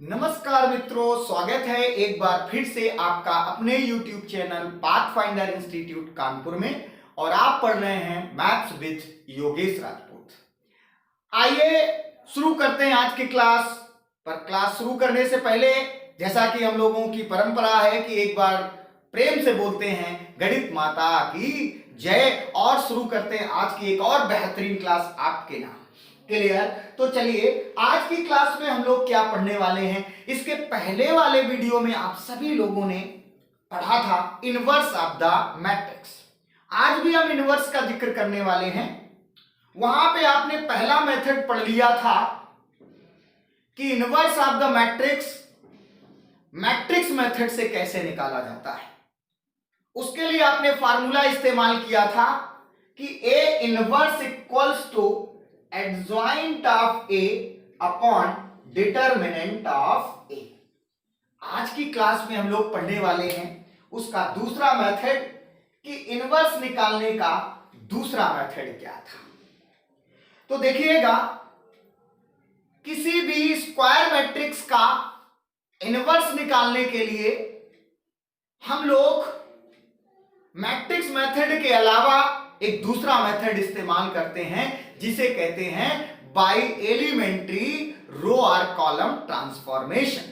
नमस्कार मित्रों, स्वागत है एक बार फिर से आपका अपने YouTube channel pathfinder institute Kanpur में। और आप पढ़ रहे हैं मैथ्स विद योगेश राजपूत। आइए शुरू करते हैं आज की क्लास। पर क्लास शुरू करने से पहले जैसा कि हम लोगों की परंपरा है कि एक बार प्रेम से बोलते हैं गणित माता की जय, और शुरू करते हैं आज की एक और बेहतरीन क्लास आपके नाम। क्लियर? तो चलिए आज की क्लास में हम लोग क्या पढ़ने वाले हैं। इसके पहले वाले वीडियो में आप सभी लोगों ने पढ़ा था इनवर्स ऑफ द मैट्रिक्स। आज भी हम इनवर्स का जिक्र करने वाले हैं। वहां पे आपने पहला मेथड पढ़ लिया था कि inverse of the matrix method से कैसे निकाला जाता है। उसके लिए आपने फार्मूला इस्तेमाल किया था कि A inverse equals to adjoint of A upon determinant of A. आज की क्लास में हम लोग पढ़ने वाले हैं उसका दूसरा मेथड कि इनवर्स निकालने का दूसरा मेथड क्या था। तो देखिएगा, किसी भी स्क्वायर मैट्रिक्स का इनवर्स निकालने के लिए हम लोग मैट्रिक्स मेथड के अलावा एक दूसरा मेथड इस्तेमाल करते हैं जिसे कहते हैं बाई एलिमेंट्री रो और कॉलम ट्रांसफॉर्मेशन।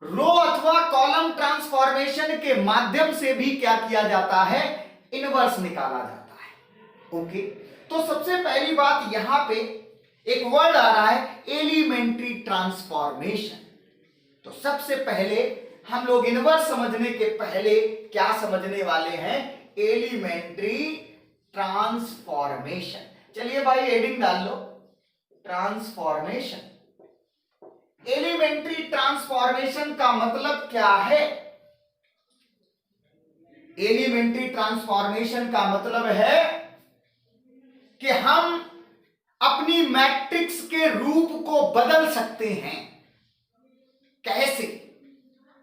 रो अथवा कॉलम ट्रांसफॉर्मेशन के माध्यम से भी क्या किया जाता है, इनवर्स निकाला जाता है। ओके, तो सबसे पहली बात यहां पे एक वर्ड आ रहा है एलिमेंट्री ट्रांसफॉर्मेशन। तो सबसे पहले हम लोग इनवर्स समझने के पहले क्या समझने वाले हैं, एलिमेंट्री ट्रांसफॉर्मेशन। चलिए भाई एडिंग डाल लो, ट्रांसफॉर्मेशन। एलिमेंट्री ट्रांसफॉर्मेशन का मतलब क्या है? एलिमेंट्री ट्रांसफॉर्मेशन का मतलब है कि हम अपनी मैट्रिक्स के रूप को बदल सकते हैं। कैसे?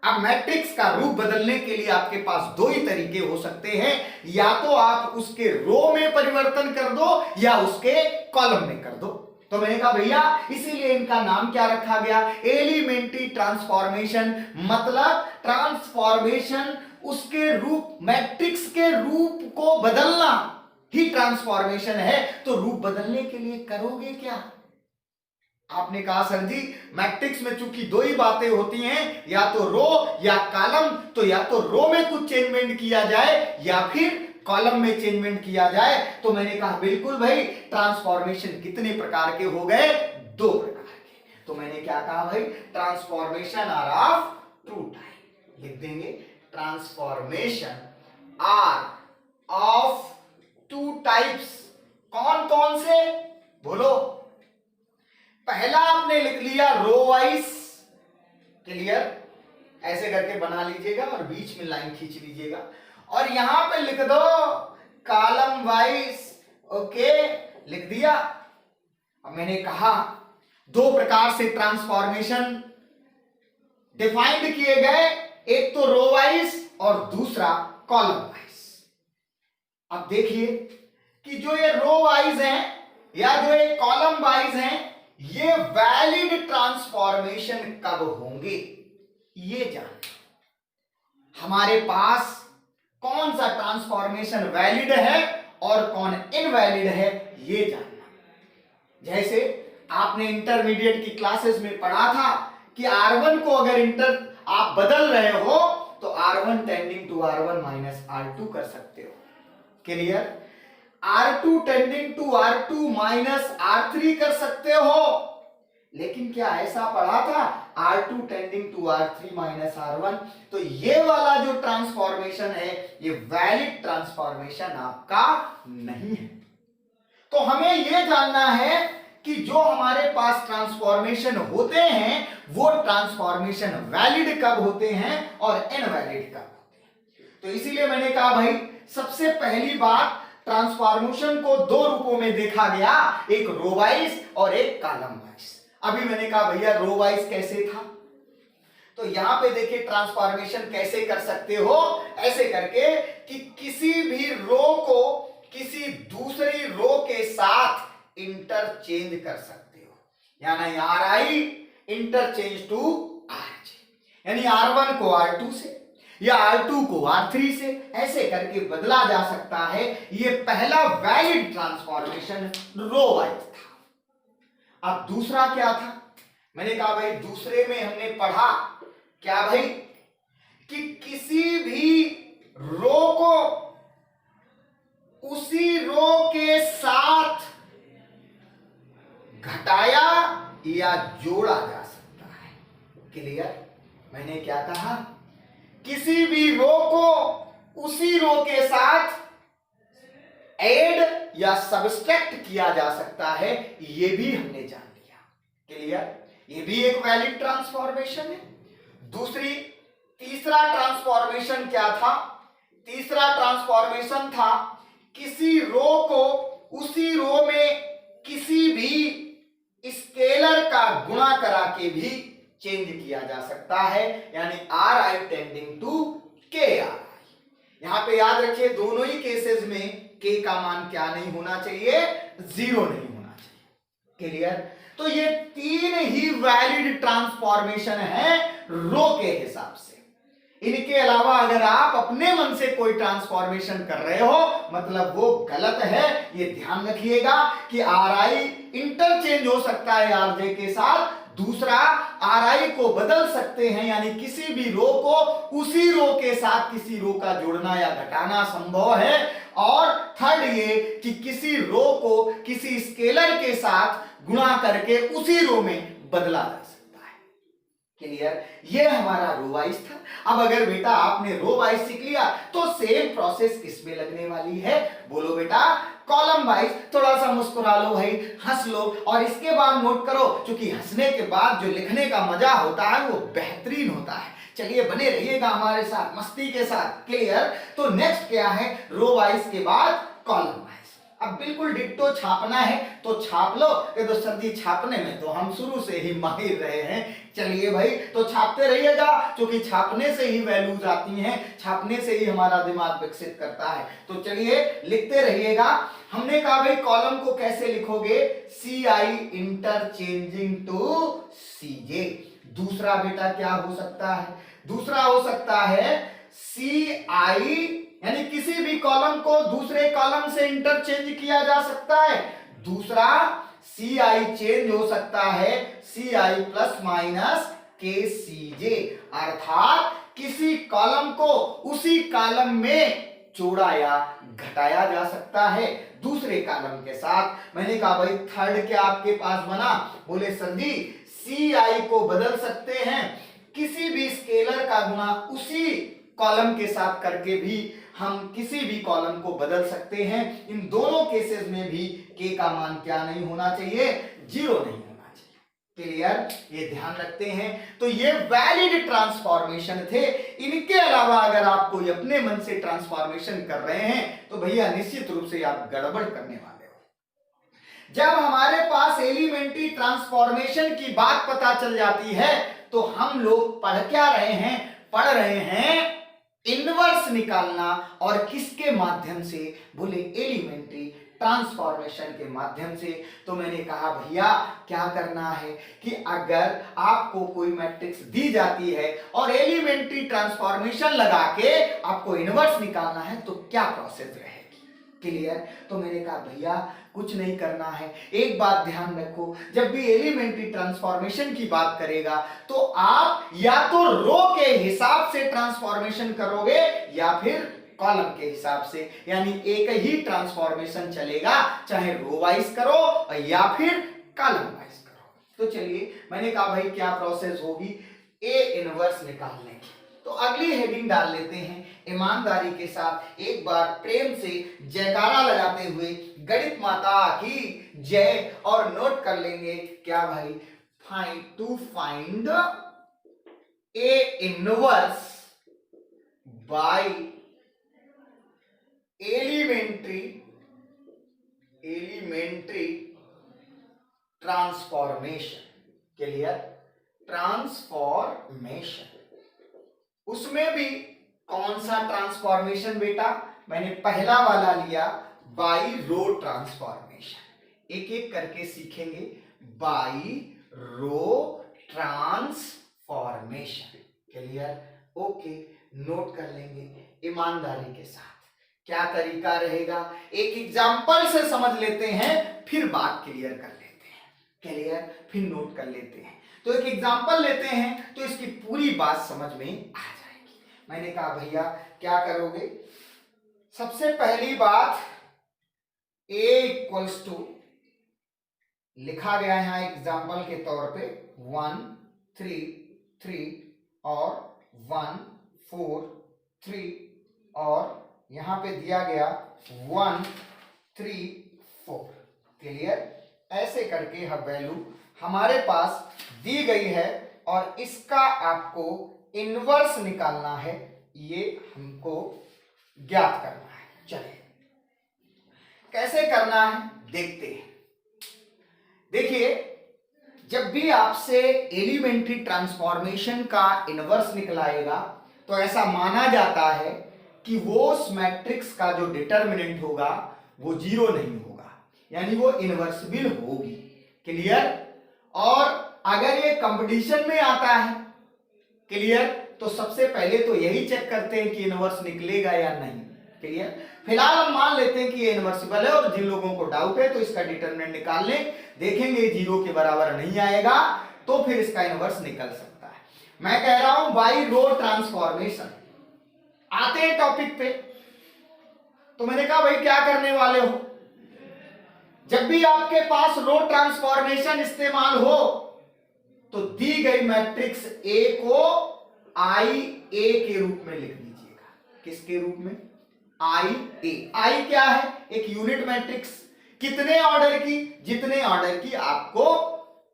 अब मैट्रिक्स का रूप बदलने के लिए आपके पास दो ही तरीके हो सकते हैं, या तो आप उसके रो में परिवर्तन कर दो या उसके कॉलम में कर दो। तो मैंने कहा भैया इसीलिए इनका नाम क्या रखा गया, एलिमेंट्री ट्रांसफॉर्मेशन। मतलब ट्रांसफॉर्मेशन, उसके रूप, मैट्रिक्स के रूप को बदलना ही ट्रांसफॉर्मेशन है। तो रूप बदलने के लिए करोगे क्या? आपने कहा सर जी मैट्रिक्स में चूंकि दो ही बातें होती हैं, या तो रो या कॉलम। तो या तो रो में कुछ चेंजमेंट किया जाए या फिर कॉलम में चेंजमेंट किया जाए। तो मैंने कहा बिल्कुल भाई, ट्रांसफॉर्मेशन कितने प्रकार के हो गए, दो प्रकार के। तो मैंने क्या कहा भाई, transformation are of two type. लिख देंगे transformation are of two types. कौन कौन से बोलो? पहला आपने लिख लिया रो वाइज। क्लियर? ऐसे करके बना लीजिएगा और बीच में लाइन खींच लीजिएगा, और यहां पे लिख दो कॉलम वाइज। ओके, लिख दिया। अब मैंने कहा दो प्रकार से ट्रांसफॉर्मेशन डिफाइंड किए गए, एक तो रो वाइज और दूसरा कॉलम वाइज। अब देखिए कि जो ये रो वाइज हैं या जो ये कॉलम वाइज हैं, ये वैलिड ट्रांसफॉर्मेशन कब होंगे ये जानना। हमारे पास कौन सा ट्रांसफॉर्मेशन वैलिड है और कौन इनवैलिड है ये जानना। जैसे आपने इंटरमीडिएट की क्लासेस में पढ़ा था कि R1 को अगर आप बदल रहे हो तो R1 tending to R1 minus R2 कर सकते हो। Clear? R2 tending to R2 minus R3 कर सकते हो। लेकिन क्या ऐसा पढ़ा था R2 tending to R3 minus R1? तो ये वाला जो ट्रांसफॉर्मेशन है ये वैलिड ट्रांसफॉर्मेशन आपका नहीं है। तो हमें ये जानना है कि जो हमारे पास ट्रांसफॉर्मेशन होते हैं वो ट्रांसफॉर्मेशन वैलिड कब होते हैं और इनवैलिड कब होते हैं। तो इसीलिए मैंने कहा भाई सबसे पहली बात, ट्रांसफॉर्मेशन को दो रूपों में देखा गया, एक रो वाइज और एक कॉलम वाइज। अभी मैंने कहा भैया रो वाइज कैसे था, तो यहां पे देखिए ट्रांसफॉर्मेशन कैसे कर सकते हो, ऐसे करके कि किसी भी रो को किसी दूसरी रो के साथ इंटरचेंज कर सकते हो। यानी Ri इंटरचेंज टू आरजे, यानी R1 को R2 से या R2 को R3 से ऐसे करके बदला जा सकता है। ये पहला वैलिड ट्रांसफॉर्मेशन रो वाइज था। अब दूसरा क्या था? मैंने कहा भाई दूसरे में हमने पढ़ा क्या भाई कि किसी भी रो को उसी रो के साथ घटाया या जोड़ा जा सकता है। क्लियर? मैंने क्या कहा? किसी भी रो को उसी रो के साथ ऐड या सब्सट्रैक्ट किया जा सकता है, यह भी हमने जान लिया। क्लियर? यह भी एक वैलिड ट्रांसफॉर्मेशन है। तीसरा ट्रांसफॉर्मेशन क्या था? तीसरा ट्रांसफॉर्मेशन था किसी रो को उसी रो में किसी भी स्केलर का गुणा करा के भी चेंज किया जा सकता है, यानी Ri टेंडिंग टू Kri। यहां पे याद रखिए दोनों ही केसेस में K का मान क्या नहीं होना चाहिए? 0 नहीं होना चाहिए। क्लियर? तो ये तीन ही वैलिड ट्रांसफॉर्मेशन है रो के हिसाब से। इनके अलावा अगर आप अपने मन से कोई ट्रांसफॉर्मेशन कर रहे हो मतलब वो गलत है। ये ध्यान रखिएगा कि Ri इंटरचेंज हो सकता है Rj के साथ। दूसरा, Ri को बदल सकते हैं, यानी किसी भी रो को उसी रो के साथ किसी रो का जोड़ना या घटाना संभव है। और थर्ड ये कि किसी रो को किसी स्केलर के साथ गुणा करके उसी रो में बदला जा सकता है। क्लियर? ये हमारा रो वाइज था। अब अगर बेटा आपने रो वाइज सीख लिया तो सेम प्रोसेस किसमें लगने वाली है? बोलो बेटा। Column wise. थोड़ा सा मुस्कुरा लो भाई, हंस लो, और इसके बाद नोट करो क्योंकि हंसने के बाद जो लिखने का मजा होता है वो बेहतरीन होता है। चलिए बने रहिएगा हमारे साथ मस्ती के साथ। क्लियर? तो नेक्स्ट क्या है? रो वाइज के बाद कॉलम वाइज। अब बिल्कुल डिट्टो छापना है तो छाप लो। ये तो सर्दी छापने में तो हम शुरू से ही माहिर रहे हैं। चलिए भाई, तो छापते रहिएगा क्योंकि छापने से ही वैल्यूज आती हैं, छापने से ही हमारा दिमाग विकसित करता है। तो चलिए लिखते रहिएगा। हमने कहा भाई कॉलम को कैसे लिखोगे? Ci interchanging to Cj। दूसरा बेटा क्या हो सकता है? दूसरा हो सकता है Ci, यानी किसी भी कॉलम को दूसरे कॉलम से इंटरचेंज किया जा सकता है। दूसरा Ci चेंज हो सकता है Ci प्लस माइनस KCj, अर्थात किसी कॉलम को उसी कॉलम में जोड़ा या घटाया जा सकता है दूसरे कॉलम के साथ। मैंने कहा भाई थर्ड क्या आपके पास बना? बोले सर जी Ci को बदल सकते हैं, किसी भी स्केलर का गुणा उसी कॉलम के साथ करके भी हम किसी भी कॉलम को बदल सकते हैं। इन दोनों केसेस में भी K का मान क्या नहीं होना चाहिए? 0 नहीं होना चाहिए। क्लियर? ये ध्यान रखते हैं। तो ये वैलिड ट्रांसफॉर्मेशन थे। इनके अलावा अगर आप कोई अपने मन से ट्रांसफॉर्मेशन कर रहे हैं तो भैया निश्चित रूप से आप गड़बड़ करने वाले हो। जब हमारे पास एलिमेंट्री ट्रांसफॉर्मेशन की बात पता चल जाती है तो हम लोग पढ़ क्या रहे हैं? पढ़ रहे हैं इनवर्स निकालना। और किसके माध्यम से? बोले एलिमेंट्री ट्रांसफॉर्मेशन के माध्यम से। तो मैंने कहा भैया क्या करना है कि अगर आपको कोई मैट्रिक्स दी जाती है और एलिमेंट्री ट्रांसफॉर्मेशन लगा के आपको इनवर्स निकालना है तो क्या प्रोसेस रहेगी? क्लियर? तो मैंने कहा भैया कुछ नहीं करना है। एक बात ध्यान रखो, जब भी एलिमेंट्री ट्रांसफॉर्मेशन की बात करेगा तो आप या तो रो के हिसाब से ट्रांसफॉर्मेशन करोगे या फिर कॉलम के हिसाब से, यानी एक ही ट्रांसफॉर्मेशन चलेगा, चाहे रो वाइज करो या फिर कॉलम वाइज करो। तो चलिए मैंने कहा भाई क्या प्रोसेस होगी ए इनवर्स निकालने की। तो अगली हेडिंग डाल लेते हैं ईमानदारी के साथ, एक बार प्रेम से जयकारा लगाते हुए गणित माता की जय, और नोट कर लेंगे क्या भाई? Find A inverse by elementary transformation. Clear? Transformation, उसमें भी कौन सा ट्रांसफॉर्मेशन बेटा? मैंने पहला वाला लिया बाई रो ट्रांसफॉर्मेशन। एक एक करके सीखेंगे। By rho transformation. नोट कर लेंगे ईमानदारी के साथ। क्या तरीका रहेगा, एक एग्जाम्पल से समझ लेते हैं, फिर बात क्लियर कर लेते हैं। क्लियर, फिर नोट कर लेते हैं। तो एक एग्जाम्पल लेते हैं तो इसकी पूरी बात समझ में आ जाएगी। मैंने कहा भैया क्या करोगे, सबसे पहली बात a इक्वल्स टू लिखा गया है यहाँ एग्जाम्पल के तौर पे 1 3 3 और 1 4 3 और यहां पे दिया गया 1 3 4। क्लियर, ऐसे करके हम वैल्यू हमारे पास दी गई है और इसका आपको इनवर्स निकालना है, ये हमको ज्ञात करना है। चलिए कैसे करना है देखते हैं। देखिए, जब भी आपसे एलिमेंट्री ट्रांसफॉर्मेशन का इनवर्स निकलाएगा तो ऐसा माना जाता है कि वो उस मैट्रिक्स का जो डिटर्मिनेंट होगा वो जीरो नहीं होगा, यानी वो इनवर्सिबल होगी। क्लियर, और अगर ये कंपटीशन में आता है, क्लियर, तो सबसे पहले तो यही चेक करते हैं कि इनवर्स निकलेगा या नहीं। क्लियर, फिलहाल हम मान लेते हैं कि ये इनवर्सिबल है और जिन लोगों को डाउट है तो इसका डिटरमिनेंट निकाल लें, देखेंगे जीरो के बराबर नहीं आएगा तो फिर इसका इनवर्स निकल सकता है। मैं कह रहा हूं बाई रो ट्रांसफॉर्मेशन। आते हैं टॉपिक पे, तो मैंने कहा भाई क्या करने वाले हो, जब भी आपके पास रो ट्रांसफॉर्मेशन इस्तेमाल हो तो दी गई मैट्रिक्स ए को आई ए के रूप में लिख दीजिएगा। किसके रूप में, आई ए। आई क्या है, एक यूनिट मैट्रिक्स, कितने ऑर्डर की, जितने ऑर्डर की आपको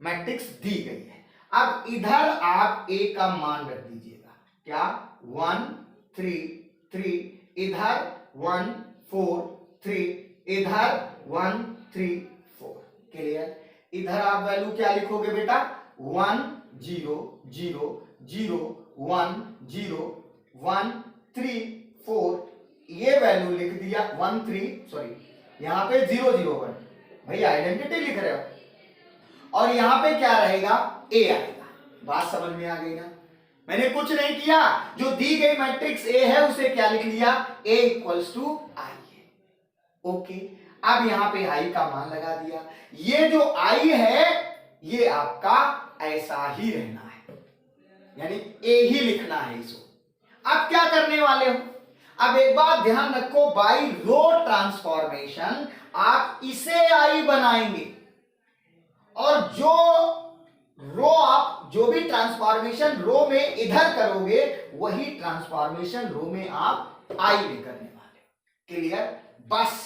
मैट्रिक्स दी गई है। अब इधर आप ए का मान रख दीजिएगा, क्या 1 3 3, इधर 1 4 3, इधर 1 3 4। क्लियर, इधर आप वैल्यू क्या लिखोगे बेटा, 1 0 0 0 1 0 1 3 4, ये वैल्यू लिख दिया 1 3, सॉरी यहां पे 0 0 1, भाई आइडेंटिटी लिख रहे हो, और यहां पे क्या रहेगा, ए आएगा। बात समझ में आ गई ना, मैंने कुछ नहीं किया, जो दी गई मैट्रिक्स ए है उसे क्या लिख लिया, ए इक्वल्स टू आई है। ओके, अब यहां पे आई का मान लगा दिया, ये जो आई है ये आपका ऐसा ही रहना है, यानी ए ही लिखना है इसको। अब क्या करने वाले हो, अब एक बात ध्यान रखो, बाई रो ट्रांसफॉर्मेशन आप इसे आई बनाएंगे और जो रो आप जो भी ट्रांसफॉर्मेशन रो में इधर करोगे वही ट्रांसफॉर्मेशन रो में आप आई में करने वाले। क्लियर, बस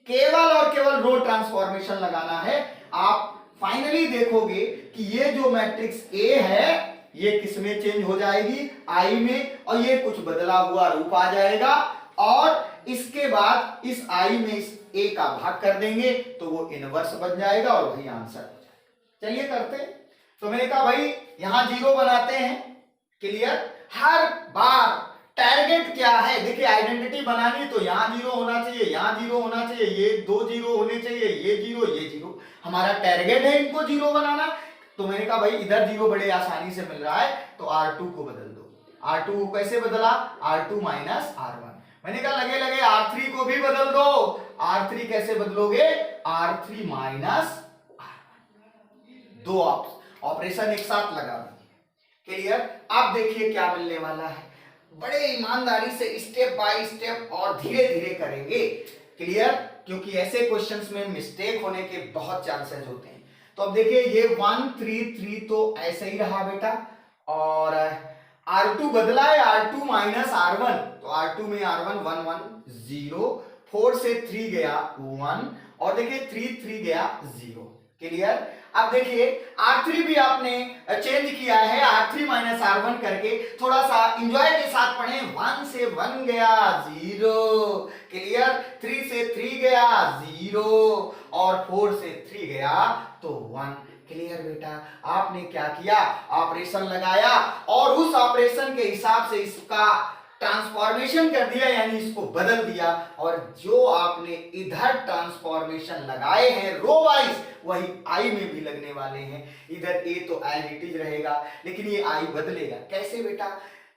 केवल और केवल रो ट्रांसफॉर्मेशन लगाना है। आप फाइनली देखोगे कि ये जो मैट्रिक्स ए है ये किसमें चेंज हो जाएगी, आई में, और ये कुछ बदला हुआ रूप आ जाएगा और इसके बाद इस आई में इस ए का भाग कर देंगे तो वो इनवर्स बन जाएगा और वही आंसर हो जाएगा। चलिए करते हैं। तो मैंने कहा भाई यहां जीरो बनाते हैं। क्लियर, हर बार टारगेट क्या है, देखिए आइडेंटिटी बनानी तो यहां जीरो होना चाहिए, यहां जीरो होना चाहिए, ये दो जीरो होने चाहिए, ये जीरो ये जीरो, हमारा टारगेट है इनको जीरो बनाना। तो मैंने कहा भाई इधर जीरो बड़े आसानी से मिल रहा है तो R2 को बदल दो। R2 को कैसे बदला, R2 माइनस R1। मैंने कहा लगे लगे R3 को भी बदल दो। R3 कैसे बदलोगे, R3 माइनस R1। दो ऑपरेशन एक साथ लगा दीजिए। क्लियर, अब देखिए क्या मिलने वाला है, बड़े ईमानदारी से स्टेप बाय स्टेप और धीरे धीरे करेंगे। क्लियर, क्योंकि ऐसे क्वेश्चंस में मिस्टेक होने के बहुत चांसेस होते हैं। तो अब देखिए ये 1 3 3 तो ऐसे ही रहा बेटा, और R2 बदला है, R2 माइनस R1, तो R2 में R1 1 1 0, 4 से 3 गया 1, और देखिए 3 3 गया 0। क्लियर, अब देखिए R3 भी आपने चेंज किया है, R3 माइनस R1 करके, थोड़ा सा एंजॉय के साथ पढ़े, 1 से 1 गया 0। क्लियर, 3 से 3 गया 0 और 4 से 3 गया तो 1। क्लियर बेटा, आपने क्या किया, ऑपरेशन लगाया और उस ऑपरेशन के हिसाब से इसका ट्रांसफॉर्मेशन कर दिया, यानी इसको बदल दिया, और जो आपने इधर ट्रांसफॉर्मेशन लगाए हैं रो वाइज वही आई में भी लगने वाले हैं। इधर ए तो एज इट इज रहेगा लेकिन ये आई बदलेगा। कैसे बेटा,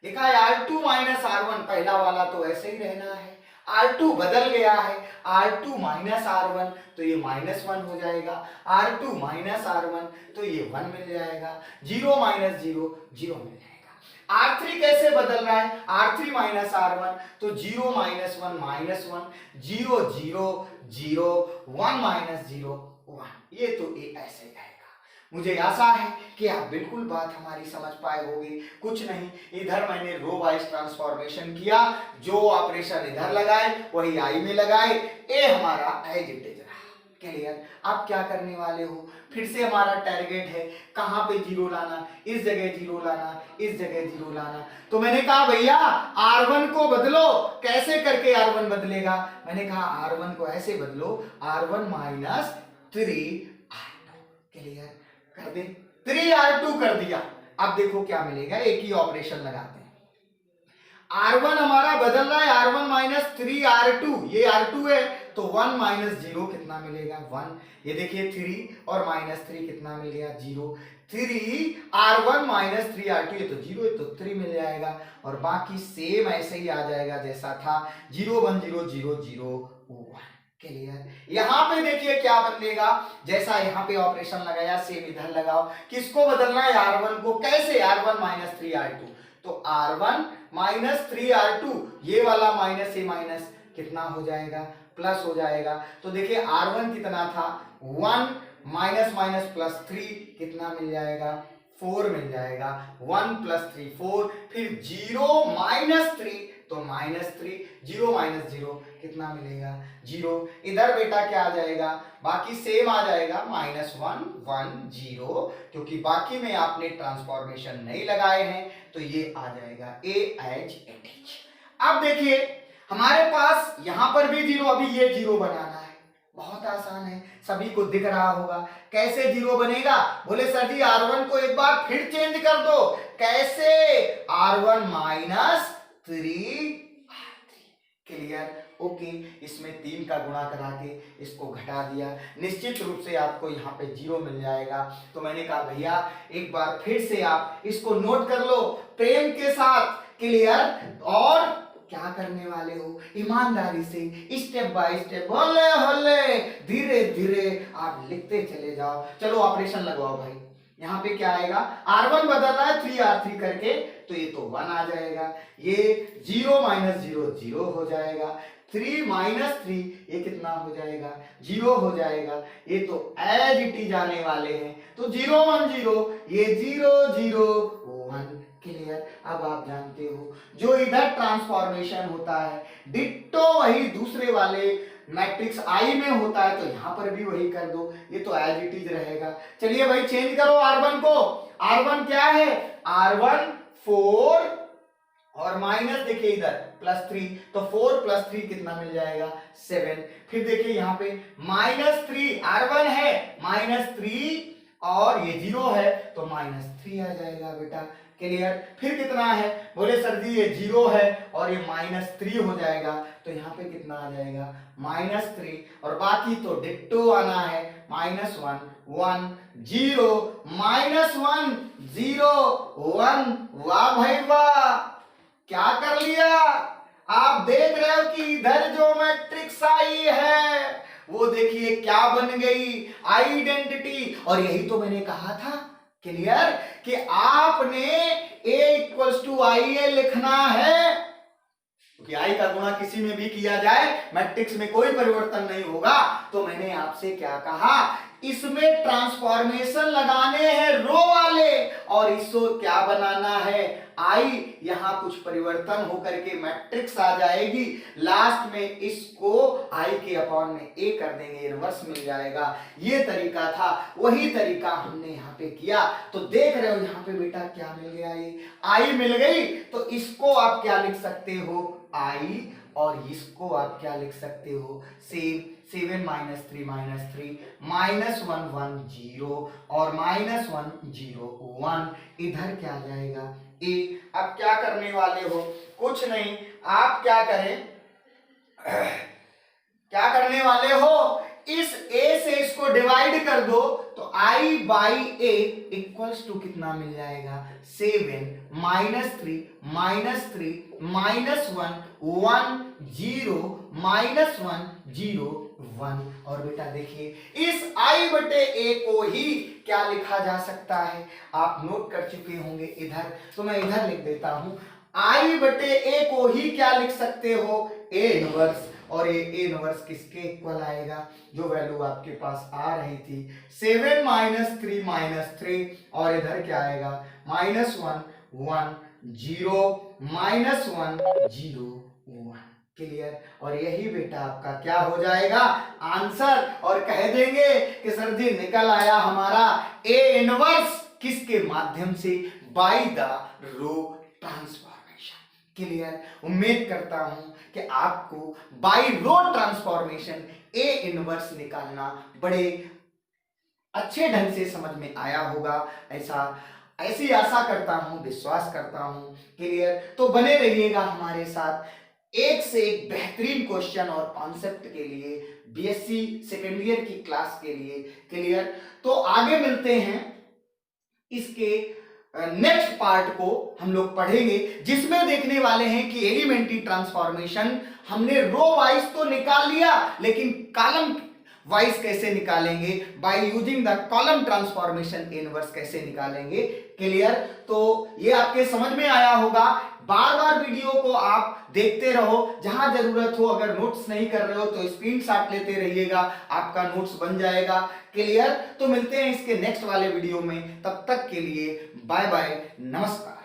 देखा है R2 माइनस R1, पहला वाला तो ऐसे ही रहना है, R2 बदल गया है, R2 माइनस R1 तो ये -1 हो जाएगा, R2 माइनस R1 तो ये 1 मिल जाएगा, 0 माइनस 0 0 मिल जाएगा। R3 कैसे बदल रहा है, R3 माइनस R1 तो 0 माइनस 1 -1, 0 0 0 1 माइनस 0 1, ये तो ये ऐसे रहेगा। मुझे आशा है कि आप बिल्कुल बात हमारी समझ पाए होंगे। कुछ नहीं, इधर मैंने रो वाइज ट्रांसफॉर्मेशन किया, जो ऑपरेशन इधर लगाए वही आई में लगाए, ए हमारा एज इट इज रहा। क्लियर? आप क्या करने वाले हो, फिर से हमारा टारगेट है कहां पे जीरो लाना, इस जगह जीरो लाना, इस जगह जीरो लाना। तो मैंने कहा भैया R1 को बदलो, कैसे करके R1 बदलेगा, मैंने कहा R1 को ऐसे बदलो, R1 माइनस 3R2। क्लियर? कर दे, 3R2 कर दिया। अब देखो क्या मिलेगा, एक ही ऑपरेशन लगाते हैं। R1 हमारा बदल रहा है, R1 माइनस 3R2, ये R2 है तो 1 माइनस 0 कितना मिलेगा 1, ये देखिए 3 और माइनस 3 कितना मिल गया 0, 3R1 माइनस 3R2 ये तो 0 है तो 3 मिल जाएगा, और बाकी सेम ऐसे ही आ जाएगा जैसा था, 0 1 0 0 0 1। क्लियर? यहां पे देखिए क्या बदलेगा, जैसा यहां पे ऑपरेशन लगाया सेम इधर लगाओ। किसको बदलना है, R1 को। कैसे, R1 माइनस 3R2, तो R1 माइनस 3R2, ये वाला माइनस ये माइनस कितना हो जाएगा, प्लस हो जाएगा। तो देखिए R1 कितना था 1, माइनस माइनस प्लस 3 कितना मिल जाएगा 4 मिल जाएगा, 1 प्लस 3 4, फिर 0 माइनस 3 तो -3, 0 माइनस 0 कितना मिलेगा 0। इधर बेटा क्या आ जाएगा, बाकी सेम आ जाएगा, -1 1 0, क्योंकि बाकी में आपने ट्रांसफॉर्मेशन नहीं लगाए हैं तो ये आ जाएगा ए एज इट इज। अब देखिए हमारे पास यहां पर भी जीरो, अभी ये जीरो बनाना है, बहुत आसान है, सभी को दिख रहा होगा। कैसे जीरो बनेगा, बोले सर जी R1 को एक बार फिर चेंज कर दो। कैसे, R1 minus 3R3। Clear? Okay, इसमें 3 का गुणा करा के इसको घटा दिया, निश्चित रूप से आपको यहाँ पे 0 मिल जाएगा। तो मैंने कहा भैया एक बार फिर से आप इसको नोट कर लो प्रेम के साथ। क्लियर? और क्या करने वाले हो, ईमानदारी से स्टेप बाय स्टेप, होले होले धीरे धीरे आप लिखते चले जाओ। चलो ऑपरेशन लगवाओ भाई। यहाँ पे क्या आएगा, R1 बदल रहा है 3R3 करके तो ये तो 1 आ जाएगा, ये 0 माइनस 0 0 हो जाएगा, 3 माइनस 3 ये कितना हो जाएगा 0 हो जाएगा, ये तो एज इट इज आने वाले हैं, तो 0 1 0 ये 0 0 1। क्लियर? अब आप जानते हो जो इधर ट्रांसफॉर्मेशन होता है डिट्टो वही दूसरे वाले मैट्रिक्स आई में होता है, तो यहां पर भी वही कर दो, ये तो एज इट इज रहेगा। चलिए भाई चेंज करो R1 को। R1 क्या है, R1 4 और माइनस देखिए इधर +3, तो 4 + 3 कितना मिल जाएगा 7। फिर देखिए यहाँ पे -3, R1 है -3 और ये 0 है तो -3 आ जाएगा बेटा। क्लियर? फिर कितना है, बोले सर जी ये 0 है और ये -3 हो जाएगा, तो यहाँ पे कितना आ जाएगा -3, और बाकी तो डिट्टो आना है, -1 1 0 -1 0 1। वाह भाई वाह, क्या कर लिया। आप देख रहे हो कि इधर जो मैट्रिक्स आई है वो देखिए क्या बन गई, आइडेंटिटी। और यही तो मैंने कहा था, क्लियर, कि आपने A = IA लिखना है, क्योंकि आई का गुणा किसी में भी किया जाए मैट्रिक्स में कोई परिवर्तन नहीं होगा। तो मैंने आपसे क्या कहा, इसमें ट्रांसफॉर्मेशन लगाने हैं रो वाले, और इसको क्या बनाना है आई, यहां कुछ परिवर्तन होकर के मैट्रिक्स आ जाएगी, लास्ट में इसको आई के अपॉन में ए कर देंगे, रिवर्स मिल जाएगा। ये तरीका था, वही तरीका हमने यहाँ पे किया। तो देख रहे हो यहाँ पे बेटा क्या मिल गया, ये आई मिल गई, तो इसको आप क्या लिख सकते हो आई, और इसको आप क्या लिख सकते हो सेम, 7 - 3 -3 -1 1 0 और -1 0 1। इधर क्या आ जाएगा ए। अब क्या करने वाले हो, कुछ नहीं, आप क्या करें, क्या करने वाले हो, इस ए से इसको डिवाइड कर दो तो आई बाई ए इक्वल्स टू कितना मिल जाएगा 7 -3 -3 -1 1 0 -1 0 1। और बेटा देखिए इस आई बटे ए को ही क्या लिखा जा सकता है, आप नोट कर चुके होंगे इधर, तो मैं इधर लिख देता हूं। आई बटे ए को ही क्या लिख सकते हो, ए इनवर्स। और ये ए इनवर्स किसके इक्वल आएगा, जो वैल्यू आपके पास आ रही थी 7 -3 -3, और इधर क्या आएगा -1 1 0 -1 0 1। क्लियर। और यही बेटा आपका क्या हो जाएगा आंसर, और कह देंगे कि सर जी निकल आया हमारा ए इनवर्स किसके माध्यम से, by the row transformation. Clear. उम्मीद करता हूं कि आपको by row transformation A inverse निकालना बड़े अच्छे ढंग से समझ में आया होगा, ऐसी आशा करता हूं, विश्वास करता हूं। क्लियर। तो बने रहिएगा हमारे साथ, एक से एक बेहतरीन क्वेश्चन और कॉन्सेप्ट के लिए बीएससी सेकेंड ईयर की क्लास के लिए। क्लियर। तो आगे मिलते हैं, इसके नेक्स्ट पार्ट को हम लोग पढ़ेंगे, जिसमें देखने वाले हैं कि एलिमेंट्री ट्रांसफॉर्मेशन हमने रो वाइज तो निकाल लिया, लेकिन कॉलम वाइज कैसे निकालेंगे, by using the column transformation inverse कैसे निकालेंगे। क्लियर। तो ये आपके समझ में आया होगा। बार बार वीडियो को आप देखते रहो, जहां जरूरत हो अगर नोट्स नहीं कर रहे हो तो स्क्रीनशॉट लेते रहिएगा, आपका नोट्स बन जाएगा। क्लियर। तो मिलते हैं इसके नेक्स्ट वाले वीडियो में, तब तक के लिए बाय बाय, नमस्कार।